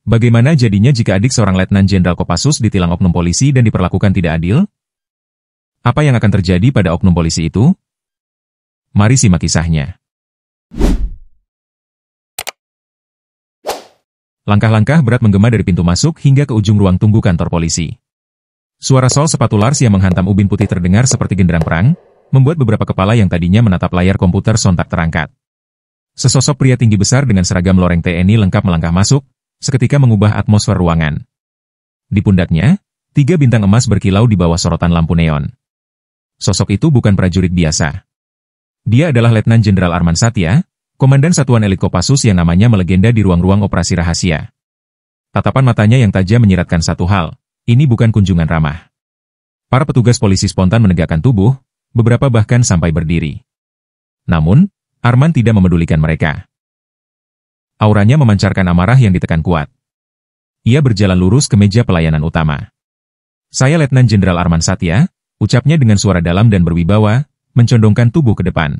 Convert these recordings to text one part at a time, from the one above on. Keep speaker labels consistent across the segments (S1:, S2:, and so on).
S1: Bagaimana jadinya jika adik seorang Letnan Jenderal Kopassus ditilang oknum polisi dan diperlakukan tidak adil? Apa yang akan terjadi pada oknum polisi itu? Mari simak kisahnya. Langkah-langkah berat menggema dari pintu masuk hingga ke ujung ruang tunggu kantor polisi. Suara sol sepatu Lars yang menghantam ubin putih terdengar seperti genderang perang, membuat beberapa kepala yang tadinya menatap layar komputer sontak terangkat. Sesosok pria tinggi besar dengan seragam loreng TNI lengkap melangkah masuk, seketika mengubah atmosfer ruangan. Di pundaknya, 3 bintang emas berkilau di bawah sorotan lampu neon. Sosok itu bukan prajurit biasa. Dia adalah Letnan Jenderal Arman Satya, komandan satuan elit Kopassus yang namanya melegenda di ruang-ruang operasi rahasia. Tatapan matanya yang tajam menyiratkan satu hal, ini bukan kunjungan ramah. Para petugas polisi spontan menegakkan tubuh, beberapa bahkan sampai berdiri. Namun, Arman tidak memedulikan mereka. Auranya memancarkan amarah yang ditekan kuat. Ia berjalan lurus ke meja pelayanan utama. "Saya Letnan Jenderal Arman Satya," ucapnya dengan suara dalam dan berwibawa, mencondongkan tubuh ke depan.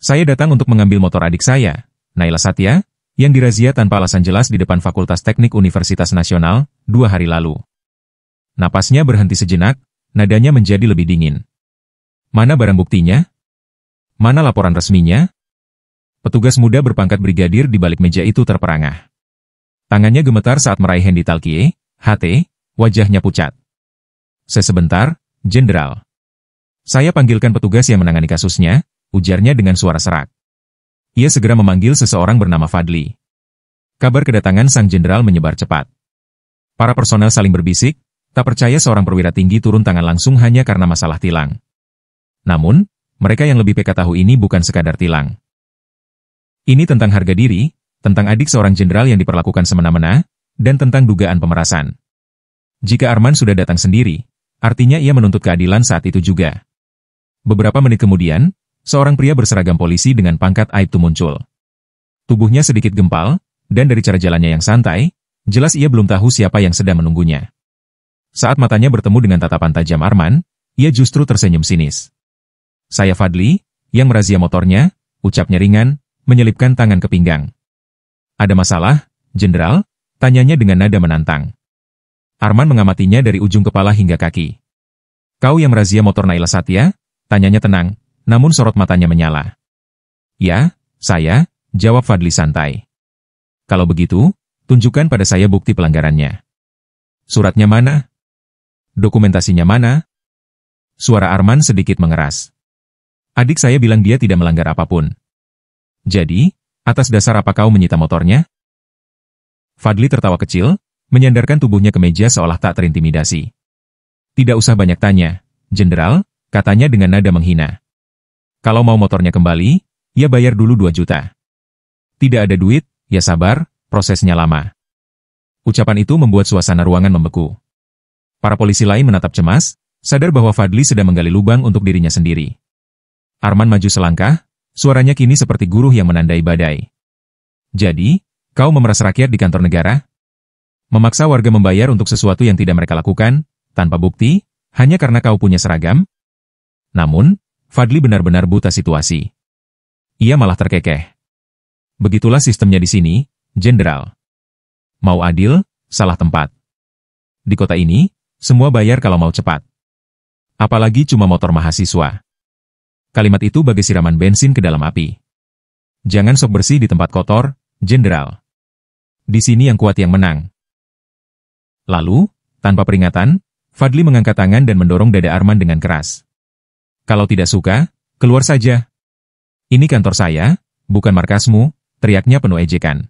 S1: "Saya datang untuk mengambil motor adik saya, Naila Satya, yang dirazia tanpa alasan jelas di depan Fakultas Teknik Universitas Nasional 2 hari lalu." Napasnya berhenti sejenak, nadanya menjadi lebih dingin. "Mana barang buktinya? Mana laporan resminya?" Petugas muda berpangkat brigadir di balik meja itu terperangah. Tangannya gemetar saat meraih Hendi Talkie, HT, wajahnya pucat. "Sebentar, Jenderal. Saya panggilkan petugas yang menangani kasusnya," ujarnya dengan suara serak. Ia segera memanggil seseorang bernama Fadli. Kabar kedatangan sang jenderal menyebar cepat. Para personel saling berbisik, tak percaya seorang perwira tinggi turun tangan langsung hanya karena masalah tilang. Namun, mereka yang lebih peka tahu ini bukan sekadar tilang. Ini tentang harga diri, tentang adik seorang jenderal yang diperlakukan semena-mena, dan tentang dugaan pemerasan. Jika Arman sudah datang sendiri, artinya ia menuntut keadilan saat itu juga. Beberapa menit kemudian, seorang pria berseragam polisi dengan pangkat Aibtu muncul. Tubuhnya sedikit gempal, dan dari cara jalannya yang santai, jelas ia belum tahu siapa yang sedang menunggunya. Saat matanya bertemu dengan tatapan tajam Arman, ia justru tersenyum sinis. "Saya Fadli, yang merazia motornya," ucapnya ringan, menyelipkan tangan ke pinggang. "Ada masalah, Jenderal?" tanyanya dengan nada menantang. Arman mengamatinya dari ujung kepala hingga kaki. "Kau yang merazia motor Naila Satya?" tanyanya tenang, namun sorot matanya menyala. "Ya, saya," jawab Fadli santai. "Kalau begitu, tunjukkan pada saya bukti pelanggarannya." "Suratnya mana? Dokumentasinya mana?" Suara Arman sedikit mengeras. "Adik saya bilang dia tidak melanggar apapun." "Jadi, atas dasar apa kau menyita motornya?" Fadli tertawa kecil, menyandarkan tubuhnya ke meja seolah tak terintimidasi. "Tidak usah banyak tanya, Jenderal," katanya dengan nada menghina. "Kalau mau motornya kembali, ya bayar dulu 2 juta. Tidak ada duit, ya sabar, prosesnya lama." Ucapan itu membuat suasana ruangan membeku. Para polisi lain menatap cemas, sadar bahwa Fadli sedang menggali lubang untuk dirinya sendiri. Arman maju selangkah, suaranya kini seperti guruh yang menandai badai. "Jadi, kau memeras rakyat di kantor negara? Memaksa warga membayar untuk sesuatu yang tidak mereka lakukan, tanpa bukti, hanya karena kau punya seragam?" Namun, Fadli benar-benar buta situasi. Ia malah terkekeh. "Begitulah sistemnya di sini, Jenderal. Mau adil, salah tempat. Di kota ini, semua bayar kalau mau cepat. Apalagi cuma motor mahasiswa." Kalimat itu bagai siraman bensin ke dalam api. "Jangan sok bersih di tempat kotor, Jenderal. Di sini yang kuat yang menang." Lalu, tanpa peringatan, Fadli mengangkat tangan dan mendorong dada Arman dengan keras. "Kalau tidak suka, keluar saja. Ini kantor saya, bukan markasmu," teriaknya penuh ejekan.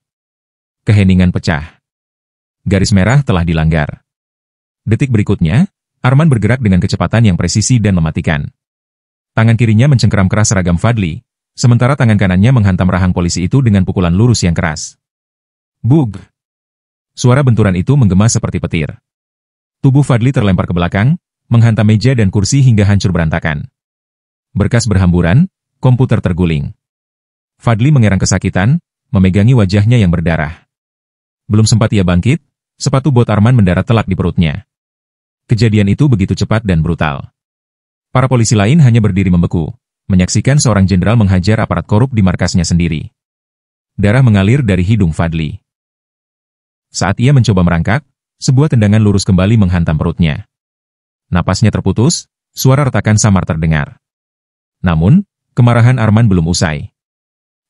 S1: Keheningan pecah. Garis merah telah dilanggar. Detik berikutnya, Arman bergerak dengan kecepatan yang presisi dan mematikan. Tangan kirinya mencengkeram keras seragam Fadli, sementara tangan kanannya menghantam rahang polisi itu dengan pukulan lurus yang keras. Bug! Suara benturan itu menggema seperti petir. Tubuh Fadli terlempar ke belakang, menghantam meja dan kursi hingga hancur berantakan. Berkas berhamburan, komputer terguling. Fadli mengerang kesakitan, memegangi wajahnya yang berdarah. Belum sempat ia bangkit, sepatu bot Arman mendarat telak di perutnya. Kejadian itu begitu cepat dan brutal. Para polisi lain hanya berdiri membeku, menyaksikan seorang jenderal menghajar aparat korup di markasnya sendiri. Darah mengalir dari hidung Fadli. Saat ia mencoba merangkak, sebuah tendangan lurus kembali menghantam perutnya. Napasnya terputus, suara retakan samar terdengar. Namun, kemarahan Arman belum usai.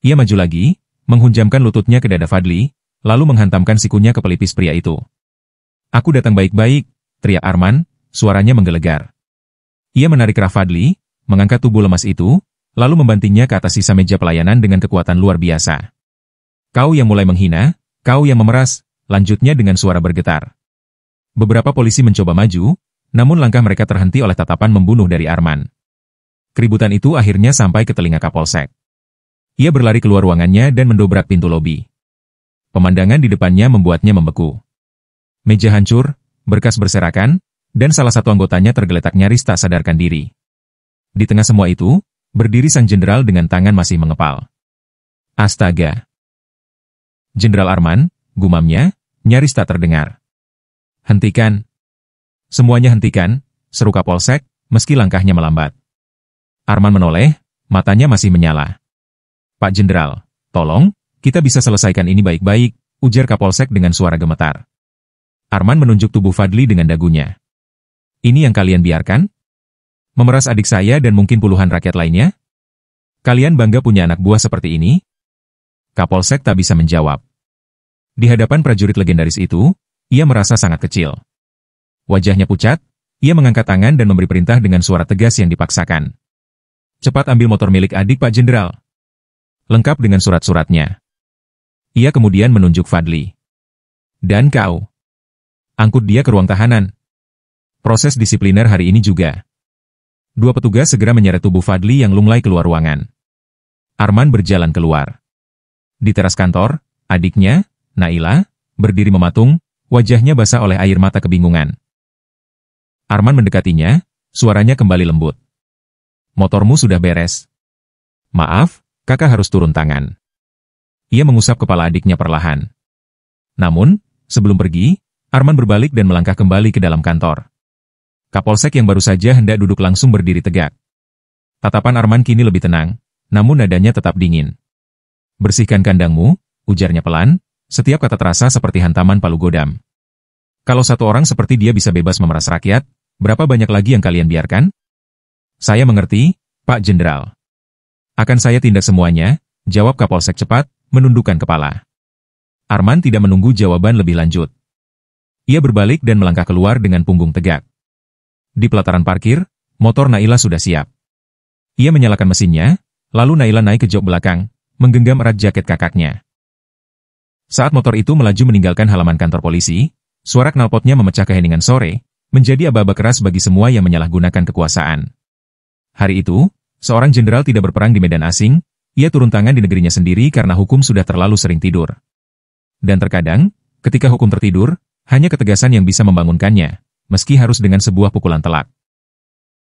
S1: Ia maju lagi, menghunjamkan lututnya ke dada Fadli, lalu menghantamkan sikunya ke pelipis pria itu. "Aku datang baik-baik," teriak Arman, suaranya menggelegar. Ia menarik rah Fadli, mengangkat tubuh lemas itu, lalu membantingnya ke atas sisa meja pelayanan dengan kekuatan luar biasa. "Kau yang mulai menghina, kau yang memeras," lanjutnya dengan suara bergetar. Beberapa polisi mencoba maju, namun langkah mereka terhenti oleh tatapan membunuh dari Arman. Keributan itu akhirnya sampai ke telinga Kapolsek. Ia berlari keluar ruangannya dan mendobrak pintu lobi. Pemandangan di depannya membuatnya membeku. Meja hancur, berkas berserakan, dan salah satu anggotanya tergeletak nyaris tak sadarkan diri. Di tengah semua itu, berdiri sang jenderal dengan tangan masih mengepal. "Astaga!" "Jenderal Arman," gumamnya, nyaris tak terdengar. "Hentikan! Semuanya hentikan!" seru Kapolsek, meski langkahnya melambat. Arman menoleh, matanya masih menyala. "Pak Jenderal, tolong, kita bisa selesaikan ini baik-baik," ujar Kapolsek dengan suara gemetar. Arman menunjuk tubuh Fadli dengan dagunya. "Ini yang kalian biarkan? Memeras adik saya dan mungkin puluhan rakyat lainnya? Kalian bangga punya anak buah seperti ini?" Kapolsek tak bisa menjawab. Di hadapan prajurit legendaris itu, ia merasa sangat kecil. Wajahnya pucat, ia mengangkat tangan dan memberi perintah dengan suara tegas yang dipaksakan. "Cepat ambil motor milik adik Pak Jenderal. Lengkap dengan surat-suratnya." Ia kemudian menunjuk Fadli. "Dan kau, angkut dia ke ruang tahanan. Proses disipliner hari ini juga." Dua petugas segera menyeret tubuh Fadli yang lunglai keluar ruangan. Arman berjalan keluar. Di teras kantor, adiknya, Naila, berdiri mematung, wajahnya basah oleh air mata kebingungan. Arman mendekatinya, suaranya kembali lembut. "Motormu sudah beres. Maaf, kakak harus turun tangan." Ia mengusap kepala adiknya perlahan. Namun, sebelum pergi, Arman berbalik dan melangkah kembali ke dalam kantor. Kapolsek yang baru saja hendak duduk langsung berdiri tegak. Tatapan Arman kini lebih tenang, namun nadanya tetap dingin. "Bersihkan kandangmu," ujarnya pelan, setiap kata terasa seperti hantaman palu godam. "Kalau satu orang seperti dia bisa bebas memeras rakyat, berapa banyak lagi yang kalian biarkan?" "Saya mengerti, Pak Jenderal. Akan saya tindak semuanya," jawab Kapolsek cepat, menundukkan kepala. Arman tidak menunggu jawaban lebih lanjut. Ia berbalik dan melangkah keluar dengan punggung tegak. Di pelataran parkir, motor Naila sudah siap. Ia menyalakan mesinnya, lalu Naila naik ke jok belakang, menggenggam erat jaket kakaknya. Saat motor itu melaju meninggalkan halaman kantor polisi, suara knalpotnya memecah keheningan sore, menjadi aba-aba keras bagi semua yang menyalahgunakan kekuasaan. Hari itu, seorang jenderal tidak berperang di medan asing, ia turun tangan di negerinya sendiri karena hukum sudah terlalu sering tidur. Dan terkadang, ketika hukum tertidur, hanya ketegasan yang bisa membangunkannya, meski harus dengan sebuah pukulan telak.